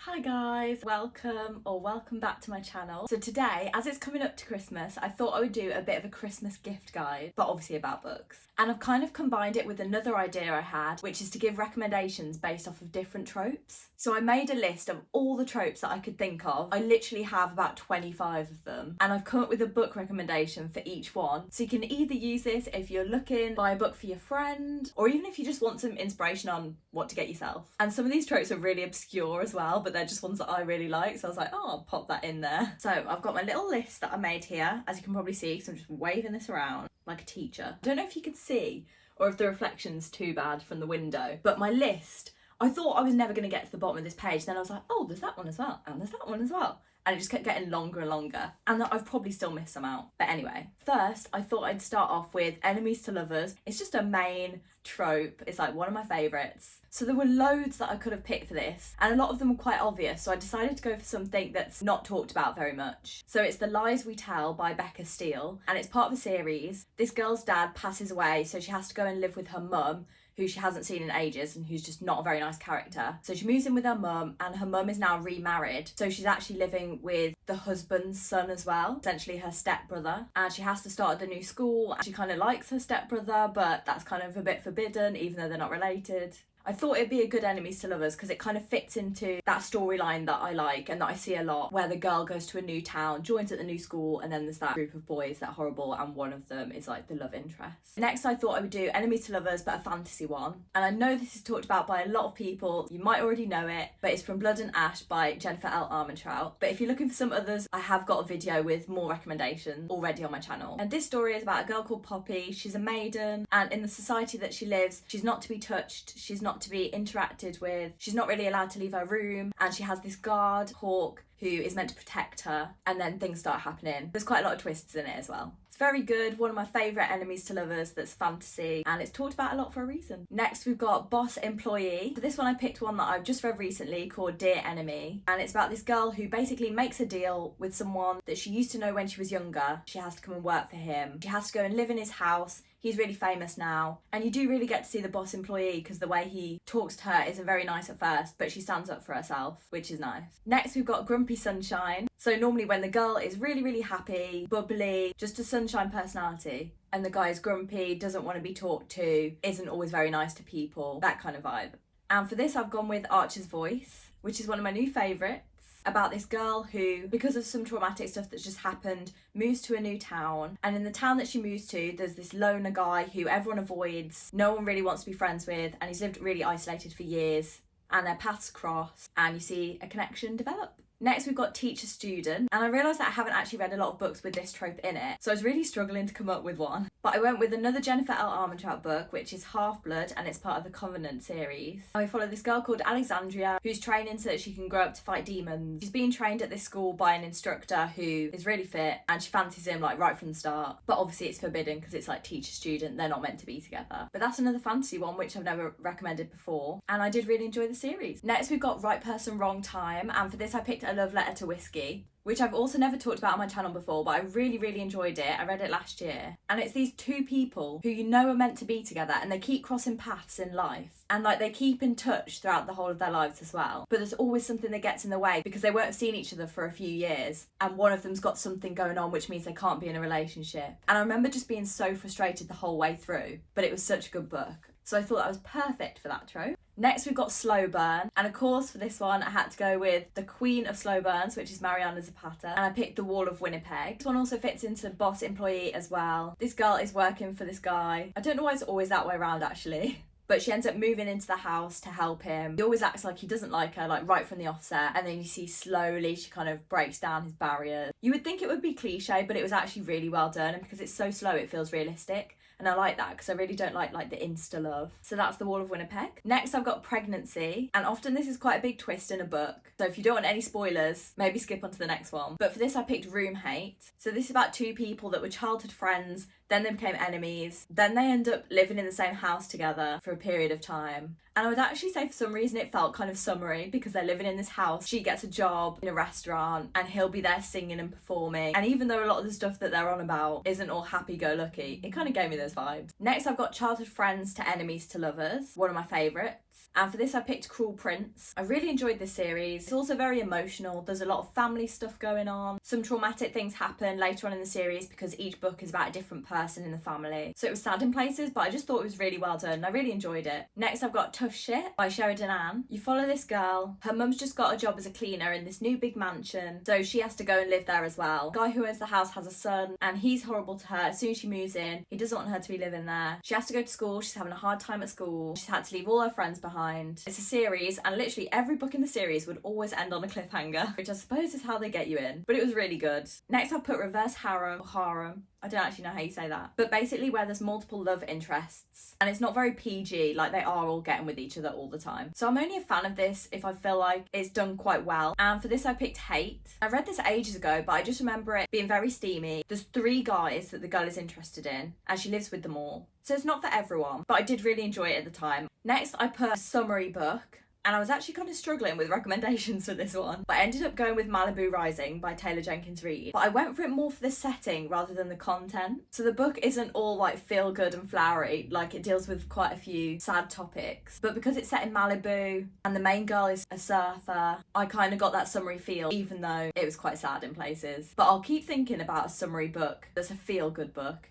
Hi guys, welcome back to my channel. So today, as it's coming up to Christmas, I thought I would do a bit of a Christmas gift guide, but obviously about books. And I've kind of combined it with another idea I had, which is to give recommendations based off of different tropes. So I made a list of all the tropes that I could think of. I literally have about 25 of them, and I've come up with a book recommendation for each one. So you can either use this if you're looking to buy a book for your friend, or even if you just want some inspiration on what to get yourself. And some of these tropes are really obscure as well, but they're just ones that I really like, so I was like, oh, I'll pop that in there. So I've got my little list that I made here, as you can probably see, because I'm just waving this around like a teacher. I don't know if you could see or if the reflection's too bad from the window, but my list, I thought I was never going to get to the bottom of this page. Then I was like, oh, there's that one as well, and there's that one as well. And it just kept getting longer and longer, and I've probably still missed some out. But anyway, first I thought I'd start off with enemies to lovers. It's just a main trope. It's like one of my favourites. So there were loads that I could have picked for this, and a lot of them were quite obvious, so I decided to go for something that's not talked about very much. So it's The Lies We Tell by Becca Steele, and it's part of a series. This girl's dad passes away, so she has to go and live with her mum, who she hasn't seen in ages and who's just not a very nice character. So she moves in with her mum, and her mum is now remarried. So she's actually living with the husband's son as well, essentially her stepbrother. And she has to start at the new school. She kind of likes her stepbrother, but that's kind of a bit forbidden, even though they're not related. I thought it'd be a good enemies to lovers because it kind of fits into that storyline that I like and that I see a lot, where the girl goes to a new town, joins at the new school, and then there's that group of boys that are horrible, and one of them is like the love interest. Next, I thought I would do enemies to lovers, but a fantasy one. And I know this is talked about by a lot of people. You might already know it, but it's From Blood and Ash by Jennifer L. Armentrout. But if you're looking for some others, I have got a video with more recommendations already on my channel. And this story is about a girl called Poppy. She's a maiden, and in the society that she lives, she's not to be touched, she's not to be interacted with, she's not really allowed to leave her room, and she has this guard, Hawk, who is meant to protect her, and then things start happening. There's quite a lot of twists in it as well. It's very good, one of my favourite enemies to lovers that's fantasy, and it's talked about a lot for a reason. Next we've got Boss Employee. For this one I picked one that I've just read recently called Dear Enemy, and it's about this girl who basically makes a deal with someone that she used to know when she was younger. She has to come and work for him. She has to go and live in his house. He's really famous now, and you do really get to see the boss employee because the way he talks to her isn't very nice at first, but she stands up for herself, which is nice. Next we've got Grumpy Sunshine. So normally when the girl is really happy, bubbly, just a sunshine personality, and the guy is grumpy, doesn't want to be talked to, isn't always very nice to people, that kind of vibe. And for this I've gone with Archer's Voice, which is one of my new favourites, about this girl who, because of some traumatic stuff that's just happened, moves to a new town, and in the town that she moves to there's this loner guy who everyone avoids, no one really wants to be friends with, and he's lived really isolated for years, and their paths cross and you see a connection develop. Next we've got Teacher Student, and I realised that I haven't actually read a lot of books with this trope in it, so I was really struggling to come up with one. But I went with another Jennifer L. Armentrout book, which is Half-Blood, and it's part of the Covenant series. I follow this girl called Alexandria, who's training so that she can grow up to fight demons. She's being trained at this school by an instructor who is really fit, and she fancies him like right from the start. But obviously it's forbidden because it's like teacher student, they're not meant to be together. But that's another fantasy one which I've never recommended before, and I did really enjoy the series. Next we've got Right Person Wrong Time, and for this I picked A Love Letter to Whiskey, which I've also never talked about on my channel before, but I really enjoyed it. I read it last year, and it's these two people who you know are meant to be together, and they keep crossing paths in life, and like they keep in touch throughout the whole of their lives as well, but there's always something that gets in the way because they won't have seen each other for a few years, and one of them's got something going on which means they can't be in a relationship. And I remember just being so frustrated the whole way through, but it was such a good book, so I thought that was perfect for that trope. Next we've got Slow Burn, and of course for this one I had to go with the queen of slow burns, which is Mariana Zapata, and I picked The Wall of Winnipeg. This one also fits into Boss Employee as well. This girl is working for this guy. I don't know why it's always that way around actually, but she ends up moving into the house to help him. He always acts like he doesn't like her, like right from the offset, and then you see slowly she kind of breaks down his barriers. You would think it would be cliche, but it was actually really well done, and because it's so slow it feels realistic. And I like that because I really don't like the insta love. So that's The Wall of Winnipeg. Next I've got Pregnancy, and often this is quite a big twist in a book, so if you don't want any spoilers, maybe skip on to the next one. But for this I picked Room Hate. So this is about two people that were childhood friends, then they became enemies, then they end up living in the same house together for a period of time. And I would actually say for some reason it felt kind of summery because they're living in this house. She gets a job in a restaurant and he'll be there singing and performing. And even though a lot of the stuff that they're on about isn't all happy-go-lucky, it kind of gave me those vibes. Next I've got Childhood Friends to Enemies to Lovers, one of my favourites. And for this I picked Cruel Prince. I really enjoyed this series. It's also very emotional. There's a lot of family stuff going on. Some traumatic things happen later on in the series because each book is about a different person in the family. So it was sad in places, but I just thought it was really well done. I really enjoyed it. Next I've got Tough Shit by Sheridan Ann. You follow this girl. Her mum's just got a job as a cleaner in this new big mansion, so she has to go and live there as well. The guy who owns the house has a son and he's horrible to her. As soon as she moves in, he doesn't want her to be living there. She has to go to school. She's having a hard time at school. She's had to leave all her friends behind. It's a series and literally every book in the series would always end on a cliffhanger, which I suppose is how they get you in, but it was really good. Next I've put Reverse Harem, or Harem. I don't actually know how you say that, but basically where there's multiple love interests and it's not very PG, like they are all getting with each other all the time. So I'm only a fan of this if I feel like it's done quite well. And for this I picked Hate. I read this ages ago, but I just remember it being very steamy. There's 3 guys that the girl is interested in and she lives with them all. So it's not for everyone, but I did really enjoy it at the time. Next I put a summary book. And I was actually kind of struggling with recommendations for this one, but I ended up going with Malibu Rising by Taylor Jenkins Reid. But I went for it more for the setting rather than the content. So the book isn't all like feel good and flowery, like it deals with quite a few sad topics. But because it's set in Malibu and the main girl is a surfer, I kind of got that summery feel, even though it was quite sad in places. But I'll keep thinking about a summary book that's a feel good book.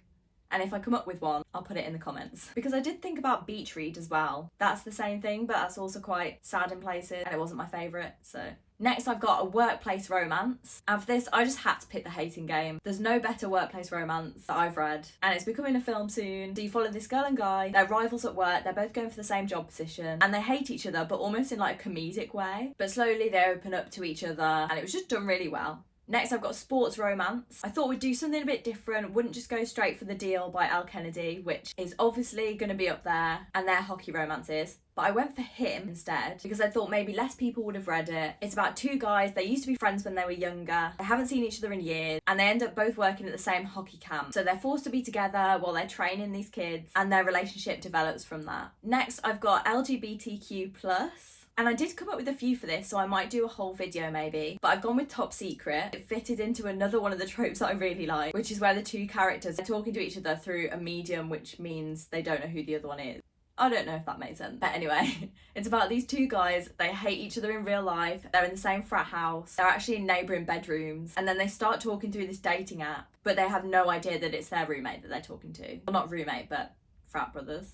And if I come up with one, I'll put it in the comments. Because I did think about Beach Read as well. That's the same thing, but that's also quite sad in places and it wasn't my favourite, so. Next I've got a workplace romance. And for this, I just had to pick The Hating Game. There's no better workplace romance that I've read. And it's becoming a film soon. So you follow this girl and guy, they're rivals at work, they're both going for the same job position. And they hate each other, but almost in like a comedic way. But slowly they open up to each other and it was just done really well. Next I've got sports romance. I thought we'd do something a bit different, wouldn't just go straight for The Deal by Al Kennedy, which is obviously going to be up there, and their hockey romances. But I went for him instead because I thought maybe less people would have read it. It's about 2 guys, they used to be friends when they were younger, they haven't seen each other in years, and they end up both working at the same hockey camp. So they're forced to be together while they're training these kids, and their relationship develops from that. Next I've got LGBTQ+. And I did come up with a few for this, so I might do a whole video maybe. But I've gone with Top Secret. It fitted into another one of the tropes that I really like, which is where the 2 characters are talking to each other through a medium, which means they don't know who the other one is. I don't know if that makes sense. But anyway, it's about these 2 guys. They hate each other in real life. They're in the same frat house. They're actually in neighbouring bedrooms. And then they start talking through this dating app, but they have no idea that it's their roommate that they're talking to. Well, not roommate, but frat brothers.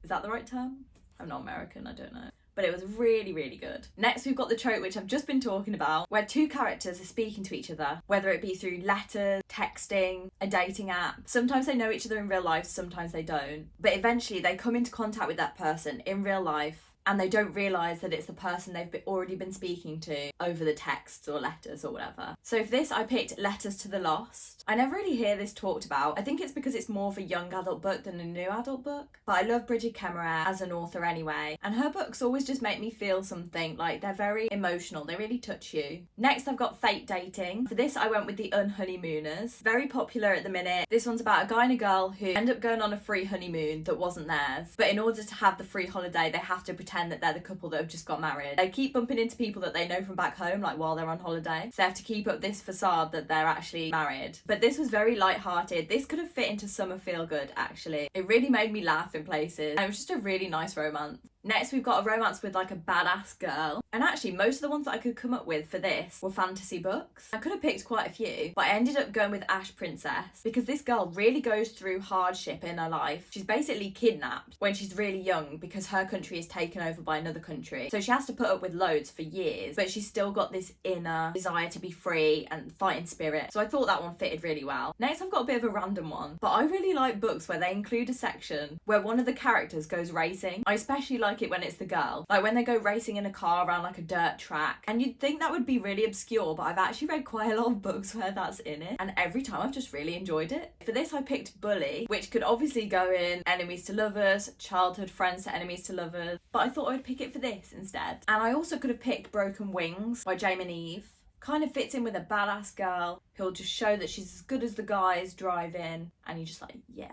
Is that the right term? I'm not American, I don't know. But it was really, really good. Next, we've got the trope, which I've just been talking about, where 2 characters are speaking to each other, whether it be through letters, texting, a dating app. Sometimes they know each other in real life, sometimes they don't. But eventually they come into contact with that person in real life and they don't realise that it's the person they've already been speaking to over the texts or letters or whatever. So for this, I picked Letters to the Lost. I never really hear this talked about. I think it's because it's more of a young adult book than a new adult book. But I love Bridget Kemmerer as an author anyway. And her books always just make me feel something, like they're very emotional. They really touch you. Next, I've got Fate Dating. For this, I went with The Unhoneymooners. Very popular at the minute. This one's about a guy and a girl who end up going on a free honeymoon that wasn't theirs. But in order to have the free holiday, they have to pretend that they're the couple that have just got married. They keep bumping into people that they know from back home, like while they're on holiday. So they have to keep up this facade that they're actually married. But this was very light-hearted. This could have fit into summer feel-good, actually. It really made me laugh in places. And it was just a really nice romance. Next, we've got a romance with like a badass girl. And actually, most of the ones that I could come up with for this were fantasy books. I could have picked quite a few, but I ended up going with Ash Princess because this girl really goes through hardship in her life. She's basically kidnapped when she's really young because her country is taken over by another country. So she has to put up with loads for years, but she's still got this inner desire to be free and fighting spirit. So I thought that one fitted really well. Next, I've got a bit of a random one, but I really like books where they include a section where one of the characters goes racing. I especially like it when it's the girl, like when they go racing in a car around like a dirt track, and you'd think that would be really obscure, but I've actually read quite a lot of books where that's in it, and every time I've just really enjoyed it. For this, I picked Bully, which could obviously go in enemies to lovers, childhood friends to enemies to lovers, but I thought I'd pick it for this instead. And I also could have picked Broken Wings by Jamie Eve. Kind of fits in with a badass girl who'll just show that she's as good as the guys driving, and you're just like, yeah.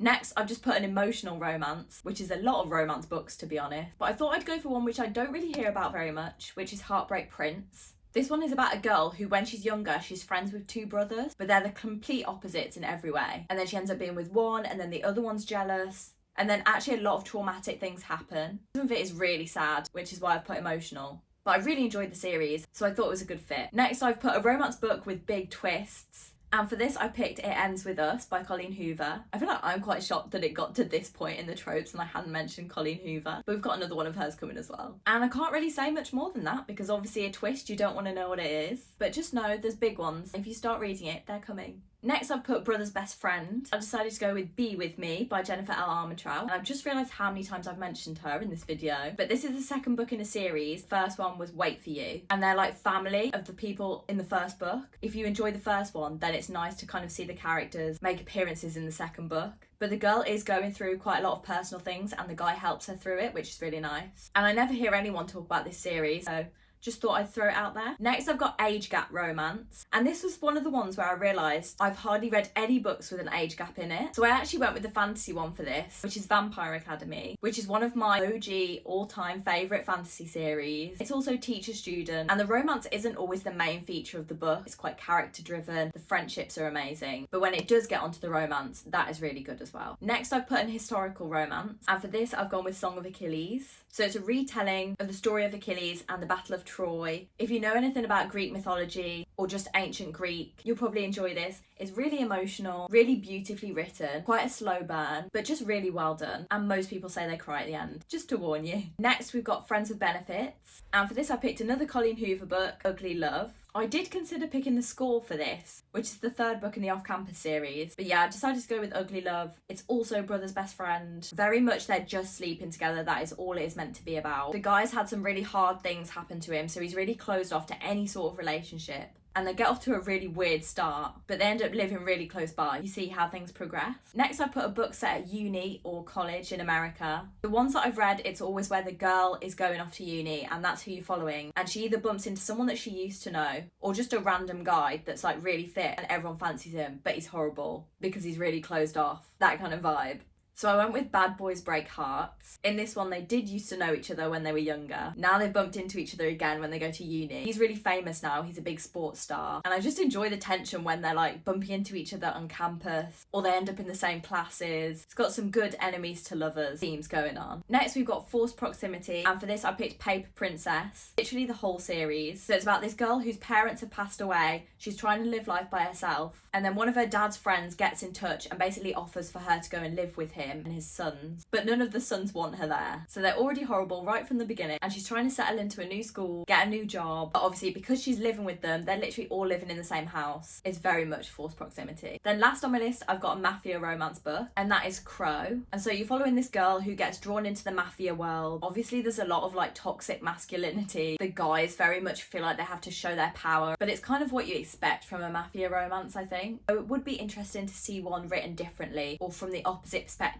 Next, I've just put an emotional romance, which is a lot of romance books to be honest, but I thought I'd go for one which I don't really hear about very much, which is Heartbreak Prince. This one is about a girl who, when she's younger, she's friends with 2 brothers, but they're the complete opposites in every way. And then she ends up being with one, and then the other one's jealous. And then actually a lot of traumatic things happen. Some of it is really sad, which is why I've put emotional. But I really enjoyed the series, so I thought it was a good fit. Next, I've put a romance book with big twists. And for this, I picked It Ends With Us by Colleen Hoover. I feel like I'm quite shocked that it got to this point in the tropes and I hadn't mentioned Colleen Hoover. But we've got another one of hers coming as well. And I can't really say much more than that because obviously a twist, you don't want to know what it is. But just know there's big ones. If you start reading it, they're coming. Next, I've put Brother's Best Friend. I decided to go with Be With Me by Jennifer L. Armentrout. And I've just realised how many times I've mentioned her in this video. But this is the second book in a series. First one was Wait For You. And they're like family of the people in the first book. If you enjoy the first one, then it's nice to kind of see the characters make appearances in the second book. But the girl is going through quite a lot of personal things and the guy helps her through it, which is really nice. And I never hear anyone talk about this series, so just thought I'd throw it out there. Next, I've got Age Gap Romance. And this was one of the ones where I realised I've hardly read any books with an age gap in it. So I actually went with the fantasy one for this, which is Vampire Academy, which is one of my OG all-time favourite fantasy series. It's also teacher-student, and the romance isn't always the main feature of the book. It's quite character-driven. The friendships are amazing. But when it does get onto the romance, that is really good as well. Next, I've put an historical romance. And for this, I've gone with Song of Achilles. So it's a retelling of the story of Achilles and the Battle of Troy. If you know anything about Greek mythology or just ancient Greek, you'll probably enjoy this. It's really emotional, really beautifully written, quite a slow burn, but just really well done. And most people say they cry at the end, just to warn you. Next, we've got Friends with Benefits. And for this, I picked another Colleen Hoover book, Ugly Love. I did consider picking The Score for this, which is the third book in the Off-Campus series. But yeah, I decided to go with Ugly Love. It's also Brother's Best Friend. Very much they're just sleeping together. That is all it is meant to be about. The guy's had some really hard things happen to him, so he's really closed off to any sort of relationship. And they get off to a really weird start, but they end up living really close by. You see how things progress. Next, I put a book set at uni or college in America. The ones that I've read, it's always where the girl is going off to uni and that's who you're following. And she either bumps into someone that she used to know or just a random guy that's like really fit and everyone fancies him, but he's horrible because he's really closed off. That kind of vibe. So I went with Bad Boys Break Hearts. In this one, they did used to know each other when they were younger. Now they've bumped into each other again when they go to uni. He's really famous now. He's a big sports star. And I just enjoy the tension when they're like bumping into each other on campus or they end up in the same classes. It's got some good enemies to lovers themes going on. Next, we've got Forced Proximity. And for this, I picked Paper Princess. Literally the whole series. So it's about this girl whose parents have passed away. She's trying to live life by herself. And then one of her dad's friends gets in touch and basically offers for her to go and live with him and his sons, but none of the sons want her there. So they're already horrible right from the beginning, and she's trying to settle into a new school, get a new job, but obviously because she's living with them, they're literally all living in the same house. It's very much forced proximity. Then last on my list, I've got a mafia romance book, and that is Crow. And so you're following this girl who gets drawn into the mafia world. Obviously there's a lot of like toxic masculinity. The guys very much feel like they have to show their power, but it's kind of what you expect from a mafia romance, I think. So it would be interesting to see one written differently or from the opposite perspective.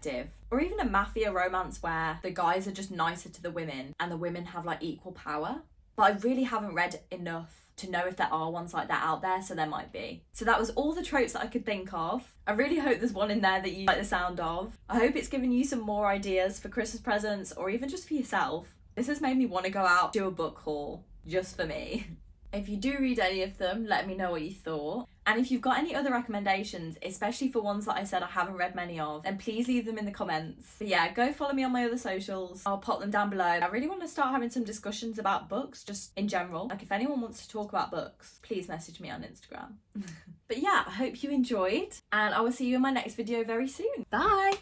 Or even a mafia romance where the guys are just nicer to the women and the women have like equal power. But I really haven't read enough to know if there are ones like that out there, so there might be. So that was all the tropes that I could think of. I really hope there's one in there that you like the sound of. I hope it's given you some more ideas for Christmas presents or even just for yourself. This has made me want to go out, do a book haul, just for me. If you do read any of them, let me know what you thought. And if you've got any other recommendations, especially for ones that I said I haven't read many of, then please leave them in the comments. But yeah, go follow me on my other socials. I'll pop them down below. I really want to start having some discussions about books, just in general. Like if anyone wants to talk about books, please message me on Instagram. But yeah, I hope you enjoyed, and I will see you in my next video very soon. Bye!